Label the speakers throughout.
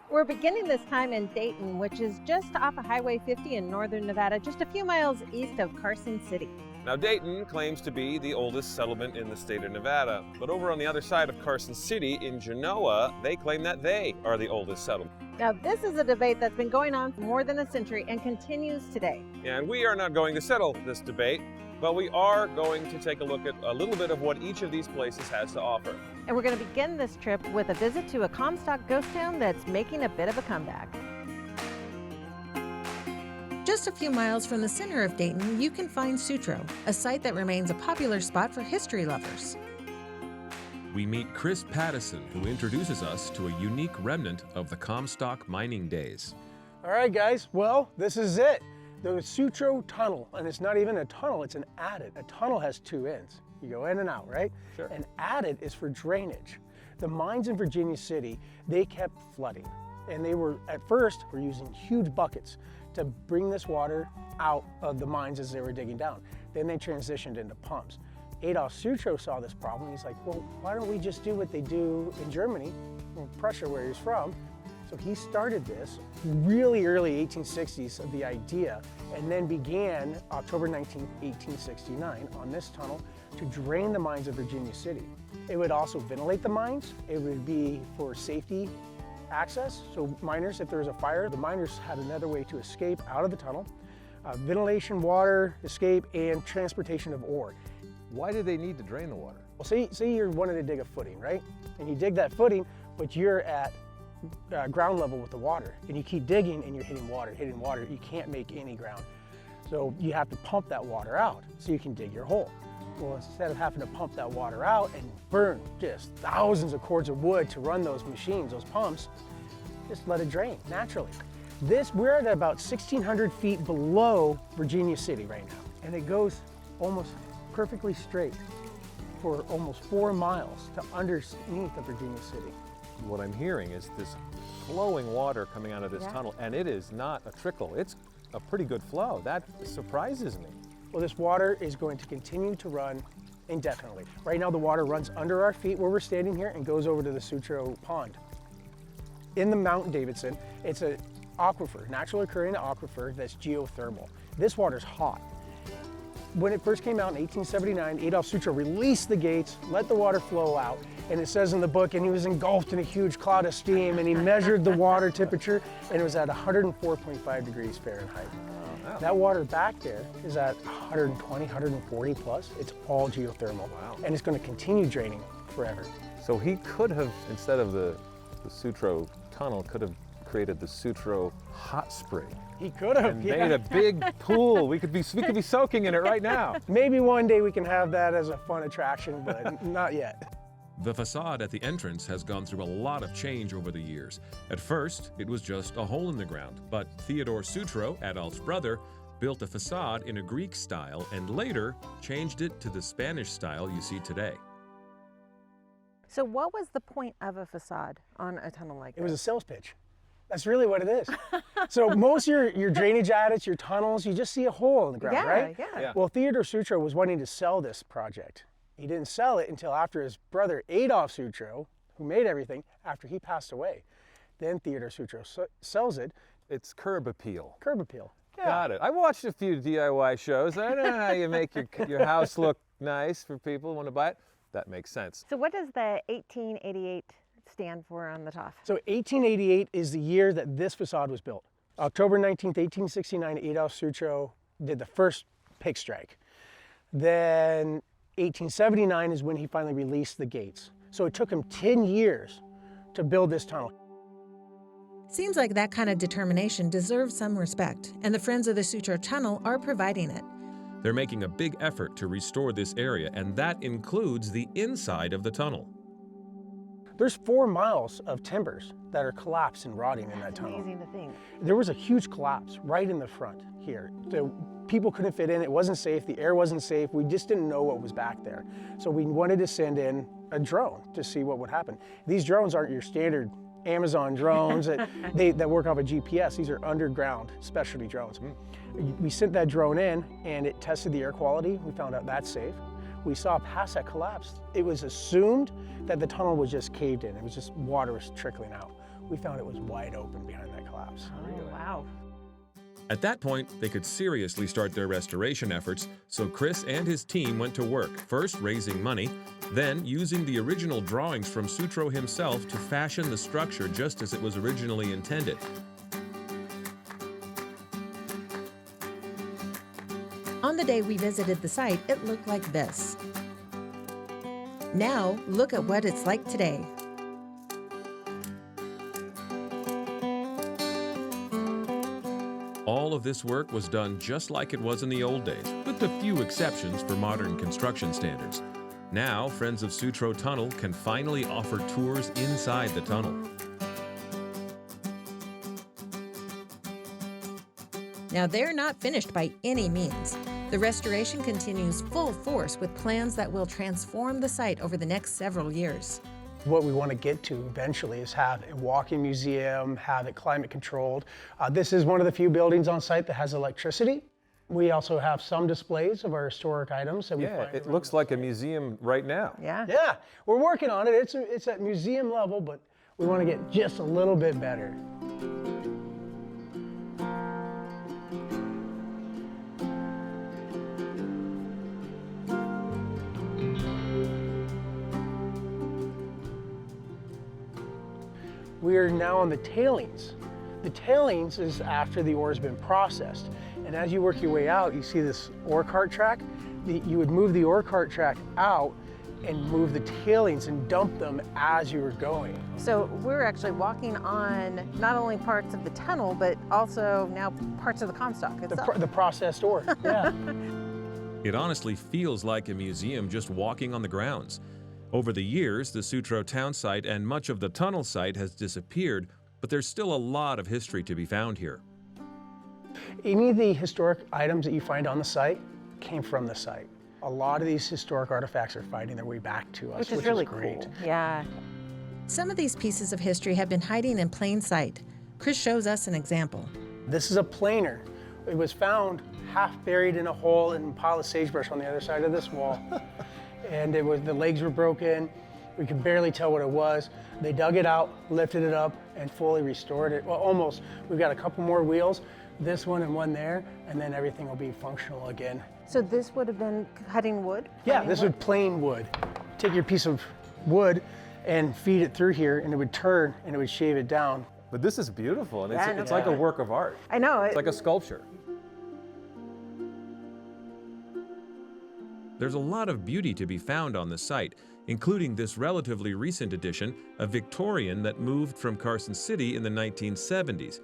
Speaker 1: We're beginning this time in Dayton, which is just off of Highway 50 in northern Nevada, just a few miles east of Carson City.
Speaker 2: Now, Dayton claims to be the oldest settlement in the state of Nevada, but over on the other side of Carson City in Genoa, they claim that they are the oldest settlement.
Speaker 1: Now, this is a debate that's been going on for more than a century and continues today.
Speaker 2: And we are not going to settle this debate, but we are going to take a look at a little bit of what each of these places has to offer.
Speaker 1: And we're going to begin this trip with a visit to a Comstock ghost town that's making a bit of a comeback.
Speaker 3: Just a few miles from the center of Dayton, you can find Sutro, a site that remains a popular spot for history lovers.
Speaker 4: We meet Chris Pattison, who introduces us to a unique remnant of the Comstock mining days.
Speaker 5: All right, guys, well, this is it. The Sutro Tunnel, and it's not even a tunnel, it's an adit. A tunnel has two ends. You go in and out, right?
Speaker 2: Sure.
Speaker 5: An adit is for drainage. The mines in Virginia City, they kept flooding. And they were, at first, were using huge buckets to bring this water out of the mines as they were digging down. Then they transitioned into pumps. Adolf Sutro saw this problem. He's like, well, why don't we just do what they do in Germany, in Prussia, where he's from? So he started this really early 1860s of the idea, and then began October 19, 1869 on this tunnel to drain the mines of Virginia City. It would also ventilate the mines. It would be for safety access. So miners, if there was a fire, the miners had another way to escape out of the tunnel. Ventilation, water, escape, and transportation of ore.
Speaker 2: Why do they need to drain the water?
Speaker 5: Well, say you're wanting to dig a footing, right? And you dig that footing, but you're at ground level with the water, and you keep digging and you're hitting water, you can't make any ground. So you have to pump that water out so you can dig your hole. Well, instead of having to pump that water out and burn just thousands of cords of wood to run those machines, those pumps, just let it drain naturally. We're at about 1,600 feet below Virginia City right now, and it goes almost perfectly straight for almost 4 miles to underneath of Virginia City.
Speaker 2: What I'm hearing is this flowing water coming out of this tunnel, and it is not a trickle. It's a pretty good flow. That surprises me.
Speaker 5: Well, this water is going to continue to run indefinitely. Right now, the water runs under our feet where we're standing here and goes over to the Sutro Pond. In the Mount Davidson, it's an aquifer, naturally occurring aquifer that's geothermal. This water's hot. When it first came out in 1879, Adolf Sutro released the gates, let the water flow out, and it says in the book, and he was engulfed in a huge cloud of steam, and he measured the water temperature, and it was at 104.5 degrees Fahrenheit.
Speaker 2: Oh, wow.
Speaker 5: That water back there is at 120, 140 plus. It's all geothermal.
Speaker 2: Wow.
Speaker 5: And it's going to continue draining forever.
Speaker 2: So he could have, instead of the Sutro Tunnel, could have created the Sutro Hot Spring.
Speaker 5: He could have,
Speaker 2: And made a big pool. We could be soaking in it right now.
Speaker 5: Maybe one day we can have that as a fun attraction, but not yet.
Speaker 4: The facade at the entrance has gone through a lot of change over the years. At first, it was just a hole in the ground, but Theodore Sutro, Adolf's brother, built a facade in a Greek style and later changed it to the Spanish style you see today.
Speaker 1: So what was the point of a facade on a tunnel like this?
Speaker 5: It was a sales pitch. That's really what it is. So most of your drainage adits, your tunnels, you just see a hole in the ground, right?
Speaker 1: Yeah.
Speaker 5: Well, Theodore Sutro was wanting to sell this project. He didn't sell it until after his brother Adolf Sutro, who made everything, after he passed away. Then Theodore Sutro sells it.
Speaker 2: It's curb appeal.
Speaker 5: Curb appeal. Yeah.
Speaker 2: Got it. I watched a few DIY shows. I know how you make your house look nice for people who want to buy it. That makes sense.
Speaker 1: So what does the 1888 stand for on the top?
Speaker 5: So 1888 is the year that this facade was built. October 19th, 1869, Adolf Sutro did the first pig strike. Then 1879 is when he finally released the gates. So it took him 10 years to build this tunnel.
Speaker 3: Seems like that kind of determination deserves some respect, and the Friends of the Sutro Tunnel are providing it.
Speaker 4: They're making a big effort to restore this area, and that includes the inside of the tunnel.
Speaker 5: There's 4 miles of timbers that are collapsed and rotting in that tunnel.
Speaker 1: Amazing to think.
Speaker 5: There was a huge collapse right in the front here. So people couldn't fit in, it wasn't safe, the air wasn't safe, we just didn't know what was back there. So we wanted to send in a drone to see what would happen. These drones aren't your standard Amazon drones that work off a GPS. These are underground specialty drones. We sent that drone in and it tested the air quality. We found out that's safe. We saw past that collapse. It was assumed that the tunnel was just caved in. It was just water was trickling out. we found it was wide open behind that collapse.
Speaker 1: Oh, wow.
Speaker 4: At that point, they could seriously start their restoration efforts, so Chris and his team went to work, first raising money, then using the original drawings from Sutro himself to fashion the structure just as it was originally intended.
Speaker 3: On the day we visited the site, it looked like this. Now, look at what it's like today.
Speaker 4: All of this work was done just like it was in the old days, with a few exceptions for modern construction standards. Now, Friends of Sutro Tunnel can finally offer tours inside the tunnel.
Speaker 3: Now, they're not finished by any means. The restoration continues full force with plans that will transform the site over the next several years.
Speaker 5: What we want to get to eventually is have a walk-in museum, have it climate controlled. This is one of the few buildings on site that has electricity. We also have some displays of our historic items that we find.
Speaker 2: It looks like a museum right now.
Speaker 1: Yeah.
Speaker 5: Yeah, we're working on it. It's at museum level, but we want to get just a little bit better. We are now on the tailings. The tailings is after the ore has been processed. And as you work your way out, you see this ore cart track. You would move the ore cart track out and move the tailings and dump them as you were going.
Speaker 1: So we're actually walking on not only parts of the tunnel, but also now parts of the Comstock itself.
Speaker 5: The processed ore, yeah.
Speaker 4: It honestly feels like a museum just walking on the grounds. Over the years, the Sutro town site and much of the tunnel site has disappeared, but there's still a lot of history to be found here.
Speaker 5: Any of the historic items that you find on the site came from the site. A lot of these historic artifacts are finding their way back to us,
Speaker 1: which is really
Speaker 5: great.
Speaker 1: cool. Yeah.
Speaker 3: Some of these pieces of history have been hiding in plain sight. Chris shows us an example.
Speaker 5: This is a planer. It was found half buried in a hole in a pile of sagebrush on the other side of this wall. And the legs were broken. We could barely tell what it was. They dug it out, lifted it up, and fully restored it. Well, almost. We've got a couple more wheels, this one and one there, and then everything will be functional again.
Speaker 1: So this would have been cutting wood?
Speaker 5: Yeah, this would plain wood. Take your piece of wood and feed it through here, and it would turn and it would shave it down.
Speaker 2: But this is beautiful, and
Speaker 1: Yeah,
Speaker 2: it's like a work of art.
Speaker 1: I know.
Speaker 2: It's like a sculpture.
Speaker 4: There's a lot of beauty to be found on the site, including this relatively recent addition, a Victorian that moved from Carson City in the 1970s.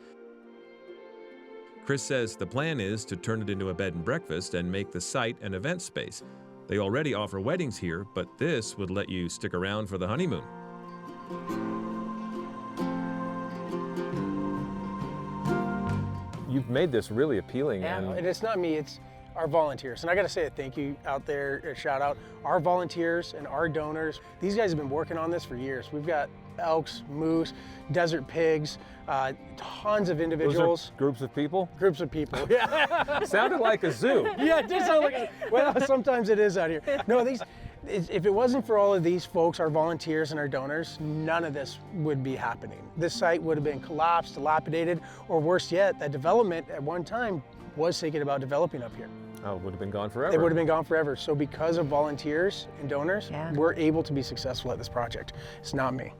Speaker 4: Chris says the plan is to turn it into a bed and breakfast and make the site an event space. They already offer weddings here, but this would let you stick around for the honeymoon.
Speaker 2: You've made this really appealing.
Speaker 5: And
Speaker 2: And
Speaker 5: it's not me, it's our volunteers. And I gotta say a thank you out there, a shout out. Our volunteers and our donors, these guys have been working on this for years. We've got elks, moose, desert pigs, tons of individuals.
Speaker 2: those are groups of people?
Speaker 5: Groups of people, yeah.
Speaker 2: Sounded like a zoo.
Speaker 5: Yeah, it does sound like, well, sometimes it is out here. No, if it wasn't for all of these folks, our volunteers and our donors, none of this would be happening. This site would have been collapsed, dilapidated, or worse yet, that development at one time was thinking about developing up here.
Speaker 2: Oh, it would have been gone forever.
Speaker 5: It would have been gone forever. So because of volunteers and donors,
Speaker 1: Yeah.
Speaker 5: we're able to be successful at this project. It's not me.